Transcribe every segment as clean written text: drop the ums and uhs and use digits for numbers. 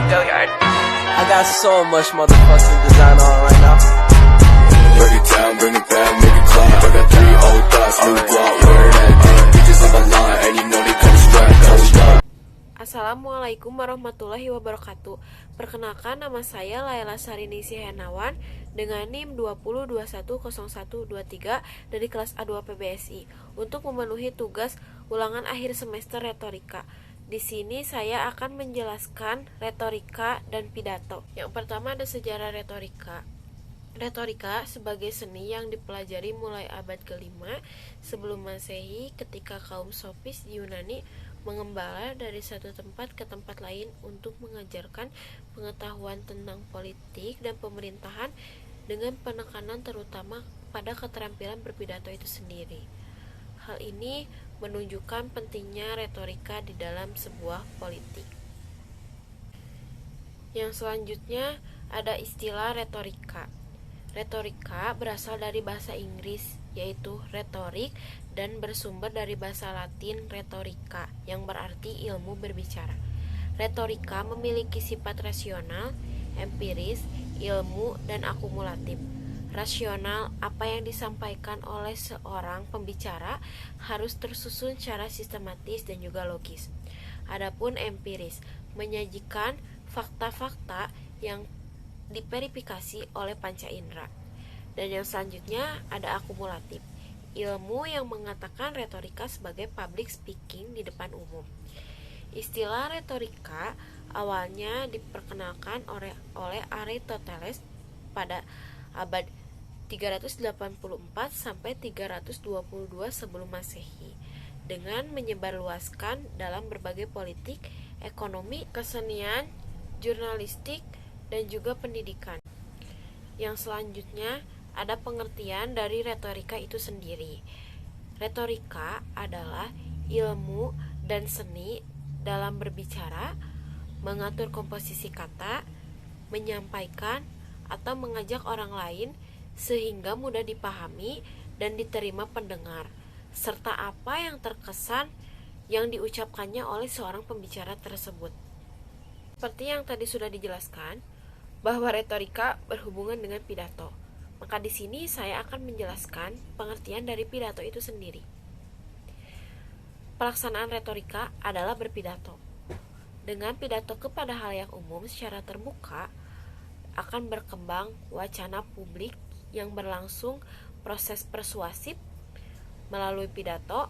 Go yard. I got so much motherfucking design on right now. Break it down, bring it back, make it clap. I got 3 old thoughts, new block, where that bitches on my line, and you know they come strap, hold up. Assalamualaikum warahmatullahi wabarakatuh. Perkenalkan, nama saya Laila Sarinisi Henawan dengan NIM 20210123 dari kelas A2 PBSI untuk memenuhi tugas ulangan akhir semester retorika. Di sini saya akan menjelaskan retorika dan pidato. Yang pertama ada sejarah retorika. Retorika sebagai seni yang dipelajari mulai abad ke-5 sebelum Masehi ketika kaum sofis di Yunani mengembala dari satu tempat ke tempat lain untuk mengajarkan pengetahuan tentang politik dan pemerintahan dengan penekanan terutama pada keterampilan berpidato itu sendiri. Hal ini menunjukkan pentingnya retorika di dalam sebuah politik. Yang selanjutnya ada istilah retorika. Retorika berasal dari bahasa Inggris yaitu retorik dan bersumber dari bahasa Latin retorika yang berarti ilmu berbicara. Retorika memiliki sifat rasional, empiris, ilmu, dan akumulatif. Rasional, apa yang disampaikan oleh seorang pembicara harus tersusun secara sistematis dan juga logis. Adapun empiris, menyajikan fakta-fakta yang diverifikasi oleh panca indera. Dan yang selanjutnya ada akumulatif, ilmu yang mengatakan retorika sebagai public speaking di depan umum. Istilah retorika awalnya diperkenalkan oleh Aristoteles pada abad 384 sampai 322 sebelum Masehi dengan menyebarluaskan dalam berbagai politik, ekonomi, kesenian, jurnalistik, dan juga pendidikan. Yang selanjutnya ada pengertian dari retorika itu sendiri. Retorika adalah ilmu dan seni dalam berbicara, mengatur komposisi kata, menyampaikan atau mengajak orang lain sehingga mudah dipahami dan diterima pendengar, serta apa yang terkesan yang diucapkannya oleh seorang pembicara tersebut. Seperti yang tadi sudah dijelaskan, bahwa retorika berhubungan dengan pidato. Maka di sini saya akan menjelaskan pengertian dari pidato itu sendiri. Pelaksanaan retorika adalah berpidato. Dengan pidato kepada halayak umum secara terbuka, akan berkembang wacana publik yang berlangsung proses persuasif melalui pidato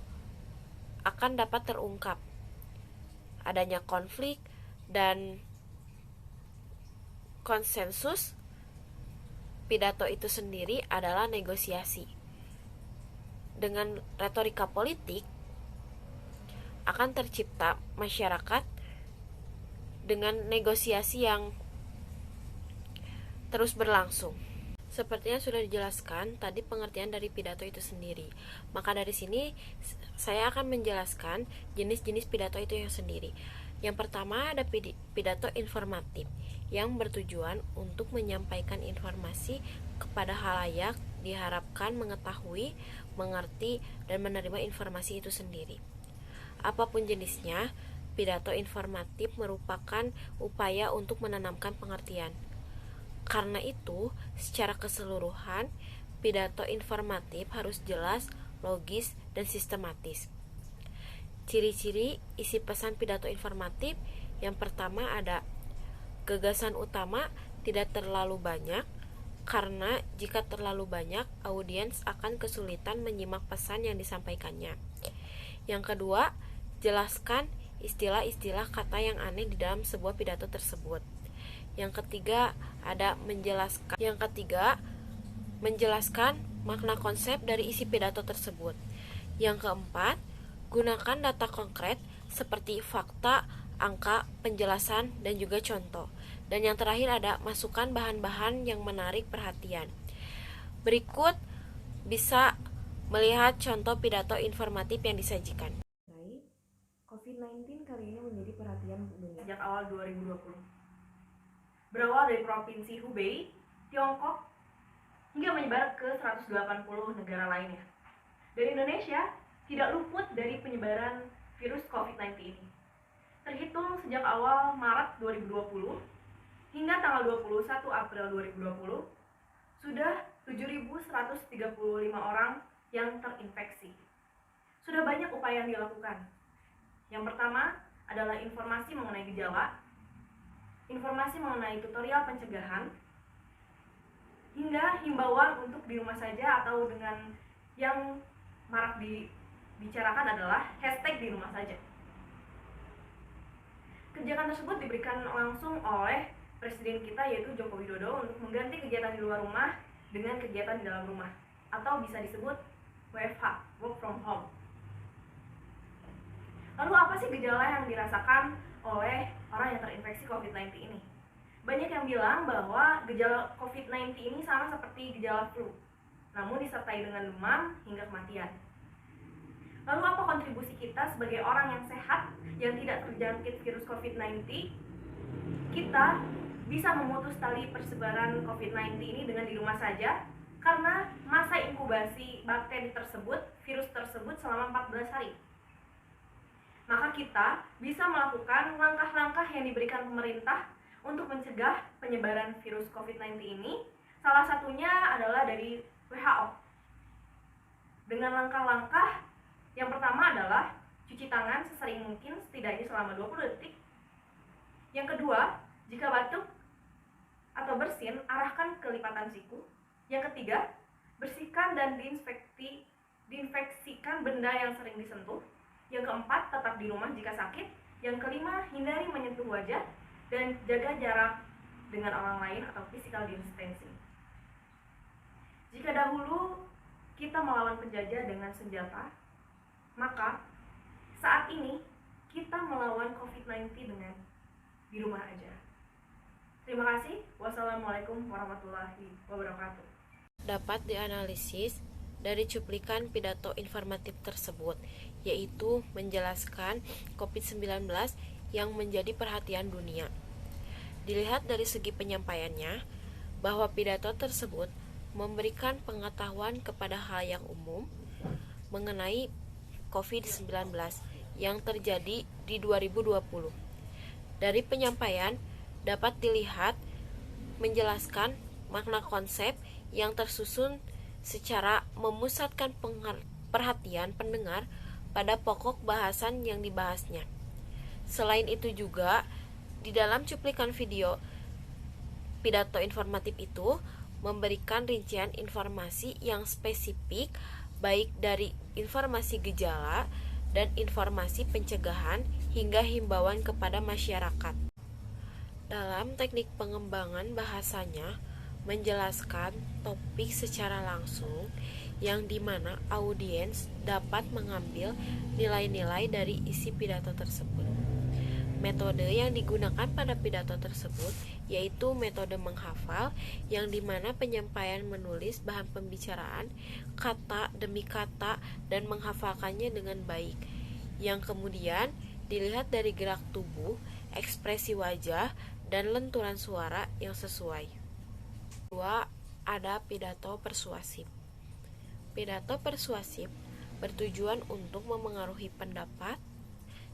akan dapat terungkap. Adanya konflik dan konsensus. Pidato itu sendiri adalah negosiasi. Dengan retorika politik akan tercipta masyarakat dengan negosiasi yang terus berlangsung. Sepertinya sudah dijelaskan tadi pengertian dari pidato itu sendiri. Maka dari sini saya akan menjelaskan jenis-jenis pidato itu yang sendiri. Yang pertama ada pidato informatif yang bertujuan untuk menyampaikan informasi kepada halayak, diharapkan mengetahui, mengerti, dan menerima informasi itu sendiri. Apapun jenisnya, pidato informatif merupakan upaya untuk menanamkan pengertian. Karena itu, secara keseluruhan, pidato informatif harus jelas, logis, dan sistematis. Ciri-ciri isi pesan pidato informatif, yang pertama ada gagasan utama tidak terlalu banyak, karena jika terlalu banyak, audiens akan kesulitan menyimak pesan yang disampaikannya. Yang kedua, jelaskan istilah-istilah kata yang aneh di dalam sebuah pidato tersebut. Yang ketiga, menjelaskan makna konsep dari isi pidato tersebut. Yang keempat, gunakan data konkret seperti fakta, angka, penjelasan, dan juga contoh. Dan yang terakhir ada masukkan bahan-bahan yang menarik perhatian. Berikut bisa melihat contoh pidato informatif yang disajikan. COVID-19 kali ini menjadi perhatian dunia sejak awal 2020. Berawal dari provinsi Hubei, Tiongkok, hingga menyebar ke 180 negara lainnya. Dan Indonesia tidak luput dari penyebaran virus COVID-19 ini. Terhitung sejak awal Maret 2020 hingga tanggal 21 April 2020, sudah 7.135 orang yang terinfeksi. Sudah banyak upaya yang dilakukan. Yang pertama adalah informasi mengenai gejala, informasi mengenai tutorial pencegahan, hingga himbauan untuk di rumah saja, atau dengan yang marak dibicarakan adalah hashtag di rumah saja. Kebijakan tersebut diberikan langsung oleh Presiden kita, yaitu Joko Widodo, untuk mengganti kegiatan di luar rumah dengan kegiatan di dalam rumah, atau bisa disebut WFH, work from home. Lalu apa sih gejala yang dirasakan oleh orang yang terinfeksi COVID-19 ini? Banyak yang bilang bahwa gejala COVID-19 ini sama seperti gejala flu, namun disertai dengan demam hingga kematian. Lalu apa kontribusi kita sebagai orang yang sehat, yang tidak terjangkit virus COVID-19? Kita bisa memutus tali persebaran COVID-19 ini dengan di rumah saja, karena masa inkubasi bakteri tersebut, virus tersebut selama 14 hari. Maka kita bisa melakukan langkah-langkah yang diberikan pemerintah untuk mencegah penyebaran virus COVID-19 ini. Salah satunya adalah dari WHO. Dengan langkah-langkah yang pertama adalah cuci tangan sesering mungkin, setidaknya selama 20 detik. Yang kedua, jika batuk atau bersin, arahkan ke lipatan siku. Yang ketiga, bersihkan dan diinfeksikan benda yang sering disentuh. Yang keempat, tetap di rumah jika sakit. Yang kelima, hindari menyentuh wajah dan jaga jarak dengan orang lain atau physical distancing. Jika dahulu kita melawan penjajah dengan senjata, maka saat ini kita melawan COVID-19 dengan di rumah aja. Terima kasih. Wassalamualaikum warahmatullahi wabarakatuh. Dapat dianalisis dari cuplikan pidato informatif tersebut, yaitu menjelaskan COVID-19 yang menjadi perhatian dunia. Dilihat dari segi penyampaiannya, bahwa pidato tersebut memberikan pengetahuan kepada halayak umum mengenai COVID-19 yang terjadi di 2020. Dari penyampaian dapat dilihat menjelaskan makna konsep yang tersusun secara memusatkan perhatian pendengar pada pokok bahasan yang dibahasnya. Selain itu juga, di dalam cuplikan video pidato informatif itu memberikan rincian informasi yang spesifik, baik dari informasi gejala dan informasi pencegahan hingga himbauan kepada masyarakat. Dalam teknik pengembangan bahasanya, menjelaskan topik secara langsung, yang dimana audiens dapat mengambil nilai-nilai dari isi pidato tersebut. Metode yang digunakan pada pidato tersebut yaitu metode menghafal, yang dimana penyampaian menulis bahan pembicaraan kata demi kata dan menghafalkannya dengan baik, yang kemudian dilihat dari gerak tubuh, ekspresi wajah, dan lenturan suara yang sesuai. Kedua, ada pidato persuasif. Pidato persuasif bertujuan untuk memengaruhi pendapat,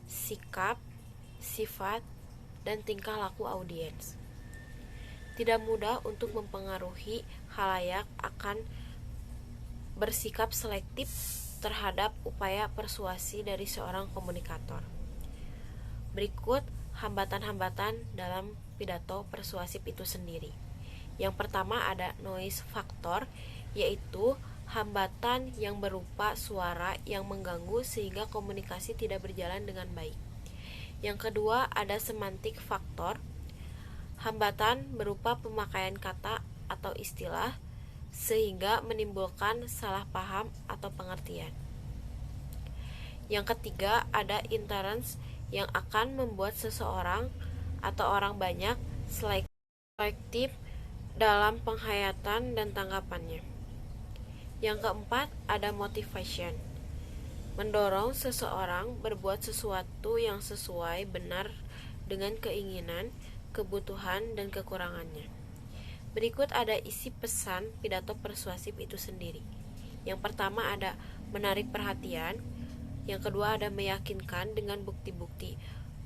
sikap, sifat, dan tingkah laku audiens. Tidak mudah untuk mempengaruhi halayak akan bersikap selektif terhadap upaya persuasi dari seorang komunikator. Berikut hambatan-hambatan dalam pidato persuasif itu sendiri. Yang pertama ada noise factor, yaitu hambatan yang berupa suara yang mengganggu sehingga komunikasi tidak berjalan dengan baik. Yang kedua ada semantic factor, hambatan berupa pemakaian kata atau istilah sehingga menimbulkan salah paham atau pengertian. Yang ketiga ada intolerance, yang akan membuat seseorang atau orang banyak selektif dalam penghayatan dan tanggapannya. Yang keempat ada motivation, mendorong seseorang berbuat sesuatu yang sesuai benar dengan keinginan, kebutuhan, dan kekurangannya. Berikut ada isi pesan pidato persuasif itu sendiri. Yang pertama ada menarik perhatian, yang kedua ada meyakinkan dengan bukti-bukti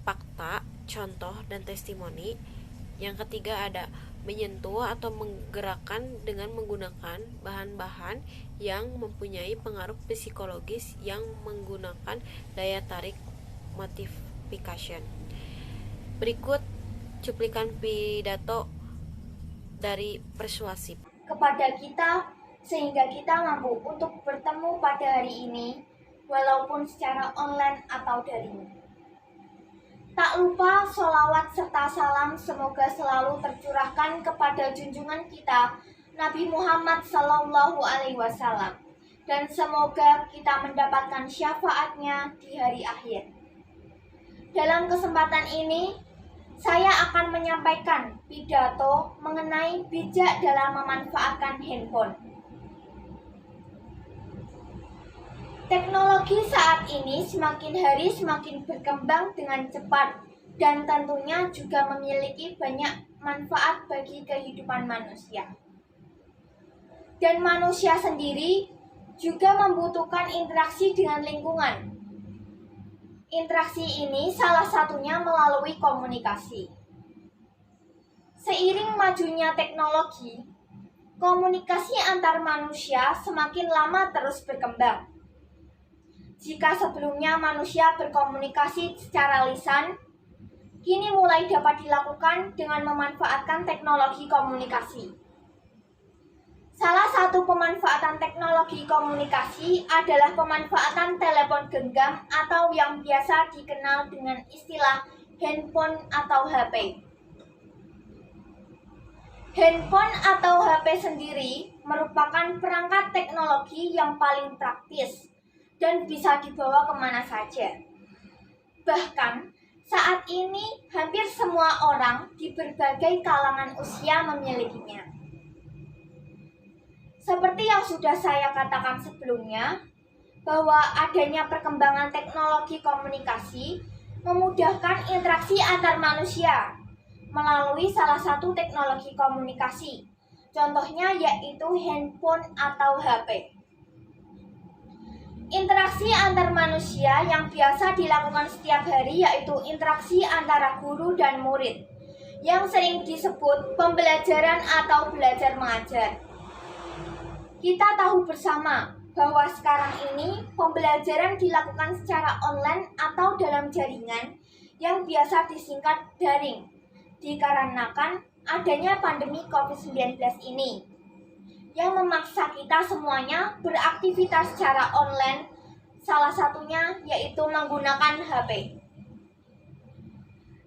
fakta, contoh, dan testimoni. Yang ketiga ada menyentuh atau menggerakkan dengan menggunakan bahan-bahan yang mempunyai pengaruh psikologis yang menggunakan daya tarik motivation. Berikut cuplikan pidato dari persuasif. Kepada kita, sehingga kita mampu untuk bertemu pada hari ini, walaupun secara online atau daring. Tak lupa sholawat serta salam semoga selalu tercurahkan kepada junjungan kita Nabi Muhammad SAW, dan semoga kita mendapatkan syafaatnya di hari akhir. Dalam kesempatan ini, saya akan menyampaikan pidato mengenai bijak dalam memanfaatkan handphone. Teknologi saat ini semakin hari semakin berkembang dengan cepat dan tentunya juga memiliki banyak manfaat bagi kehidupan manusia. Dan manusia sendiri juga membutuhkan interaksi dengan lingkungan. Interaksi ini salah satunya melalui komunikasi. Seiring majunya teknologi, komunikasi antar manusia semakin lama terus berkembang. Jika sebelumnya manusia berkomunikasi secara lisan, kini mulai dapat dilakukan dengan memanfaatkan teknologi komunikasi. Salah satu pemanfaatan teknologi komunikasi adalah pemanfaatan telepon genggam atau yang biasa dikenal dengan istilah handphone atau HP. Handphone atau HP sendiri merupakan perangkat teknologi yang paling praktis dan bisa dibawa kemana saja. Bahkan, saat ini hampir semua orang di berbagai kalangan usia memilikinya. Seperti yang sudah saya katakan sebelumnya, bahwa adanya perkembangan teknologi komunikasi memudahkan interaksi antar manusia melalui salah satu teknologi komunikasi. Contohnya yaitu handphone atau HP. Interaksi antar manusia yang biasa dilakukan setiap hari yaitu interaksi antara guru dan murid, yang sering disebut pembelajaran atau belajar mengajar. Kita tahu bersama bahwa sekarang ini pembelajaran dilakukan secara online atau dalam jaringan yang biasa disingkat daring, dikarenakan adanya pandemi COVID-19 ini, yang memaksa kita semuanya beraktivitas secara online, salah satunya yaitu menggunakan HP.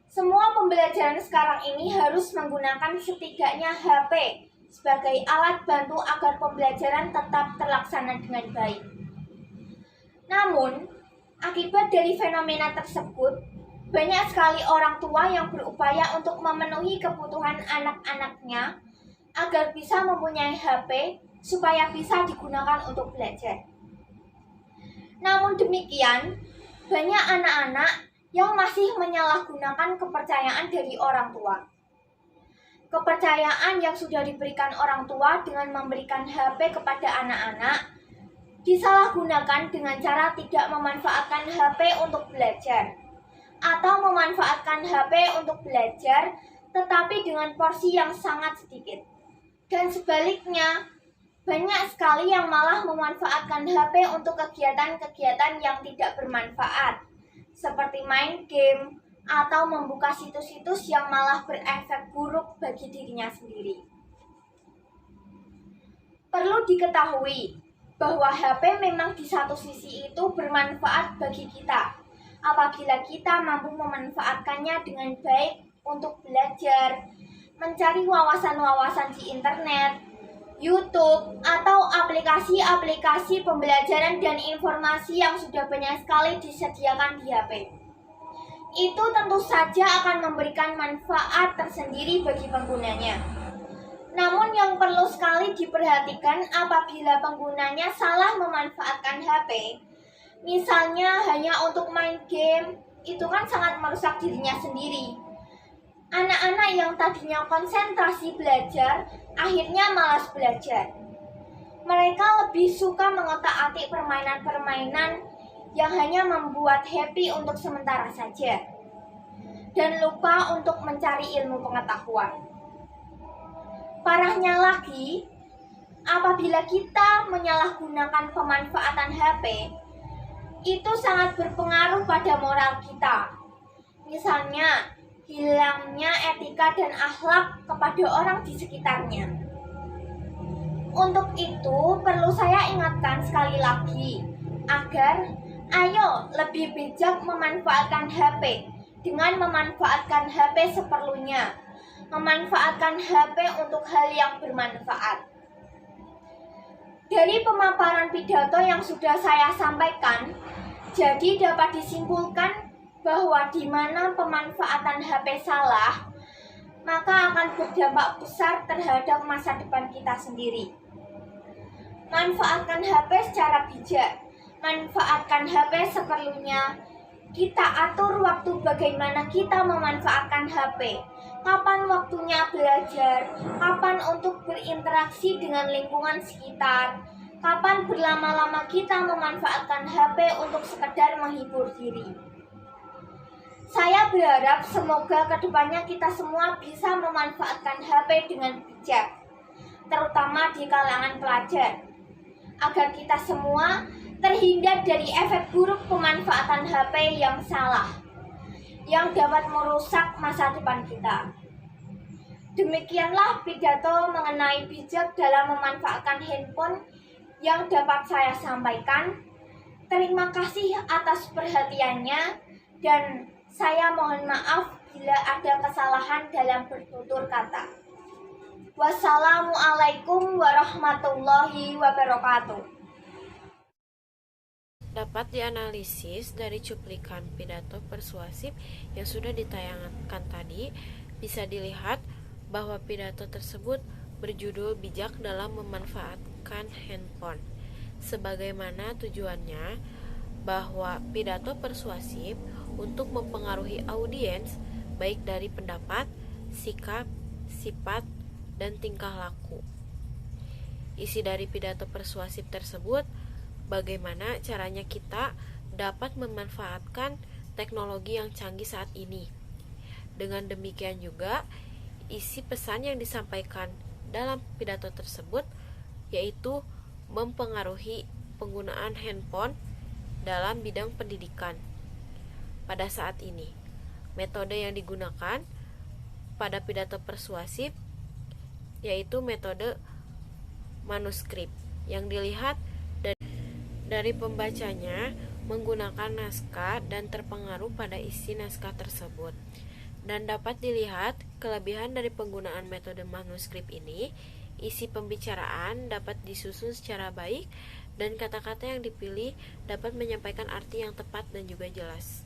Semua pembelajaran sekarang ini harus menggunakan setidaknya HP sebagai alat bantu agar pembelajaran tetap terlaksana dengan baik. Namun, akibat dari fenomena tersebut, banyak sekali orang tua yang berupaya untuk memenuhi kebutuhan anak-anaknya agar bisa mempunyai HP supaya bisa digunakan untuk belajar. Namun demikian, banyak anak-anak yang masih menyalahgunakan kepercayaan dari orang tua. Kepercayaan yang sudah diberikan orang tua dengan memberikan HP kepada anak-anak disalahgunakan dengan cara tidak memanfaatkan HP untuk belajar, atau memanfaatkan HP untuk belajar tetapi dengan porsi yang sangat sedikit. Dan sebaliknya, banyak sekali yang malah memanfaatkan HP untuk kegiatan-kegiatan yang tidak bermanfaat, seperti main game atau membuka situs-situs yang malah berefek buruk bagi dirinya sendiri. Perlu diketahui bahwa HP memang di satu sisi itu bermanfaat bagi kita, apabila kita mampu memanfaatkannya dengan baik untuk belajar, mencari wawasan-wawasan di internet, YouTube, atau aplikasi-aplikasi pembelajaran dan informasi yang sudah banyak sekali disediakan di HP. Itu tentu saja akan memberikan manfaat tersendiri bagi penggunanya. Namun yang perlu sekali diperhatikan apabila penggunanya salah memanfaatkan HP, misalnya hanya untuk main game, itu kan sangat merusak dirinya sendiri. Anak-anak yang tadinya konsentrasi belajar, akhirnya malas belajar. Mereka lebih suka mengotak-atik permainan-permainan yang hanya membuat happy untuk sementara saja. dan lupa untuk mencari ilmu pengetahuan. Parahnya lagi, apabila kita menyalahgunakan pemanfaatan HP, itu sangat berpengaruh pada moral kita. Misalnya, hilangnya etika dan akhlak kepada orang di sekitarnya. Untuk itu, perlu saya ingatkan sekali lagi, agar ayo lebih bijak memanfaatkan HP dengan memanfaatkan HP seperlunya, memanfaatkan HP untuk hal yang bermanfaat. Dari pemaparan pidato yang sudah saya sampaikan, jadi dapat disimpulkan bahwa di mana pemanfaatan HP salah, maka akan berdampak besar terhadap masa depan kita sendiri. Manfaatkan HP secara bijak, manfaatkan HP seperlunya. Kita atur waktu bagaimana kita memanfaatkan HP, kapan waktunya belajar, kapan untuk berinteraksi dengan lingkungan sekitar, kapan berlama-lama kita memanfaatkan HP untuk sekedar menghibur diri. Saya berharap semoga kedepannya kita semua bisa memanfaatkan HP dengan bijak, terutama di kalangan pelajar, agar kita semua terhindar dari efek buruk pemanfaatan HP yang salah, yang dapat merusak masa depan kita. Demikianlah pidato mengenai bijak dalam memanfaatkan handphone yang dapat saya sampaikan. Terima kasih atas perhatiannya, dan saya mohon maaf bila ada kesalahan dalam bertutur kata. Wassalamualaikum warahmatullahi wabarakatuh. Dapat dianalisis dari cuplikan pidato persuasif yang sudah ditayangkan tadi, bisa dilihat bahwa pidato tersebut berjudul bijak dalam memanfaatkan handphone. Sebagaimana tujuannya, bahwa pidato persuasif untuk mempengaruhi audiens baik dari pendapat, sikap, sifat, dan tingkah laku. Isi dari pidato persuasif tersebut, bagaimana caranya kita dapat memanfaatkan teknologi yang canggih saat ini. Dengan demikian juga, isi pesan yang disampaikan dalam pidato tersebut yaitu mempengaruhi penggunaan handphone dalam bidang pendidikan. Pada saat ini, metode yang digunakan pada pidato persuasif yaitu metode manuskrip, yang dilihat dari pembacanya menggunakan naskah dan terpengaruh pada isi naskah tersebut. Dan dapat dilihat kelebihan dari penggunaan metode manuskrip ini, isi pembicaraan dapat disusun secara baik dan kata-kata yang dipilih dapat menyampaikan arti yang tepat dan juga jelas.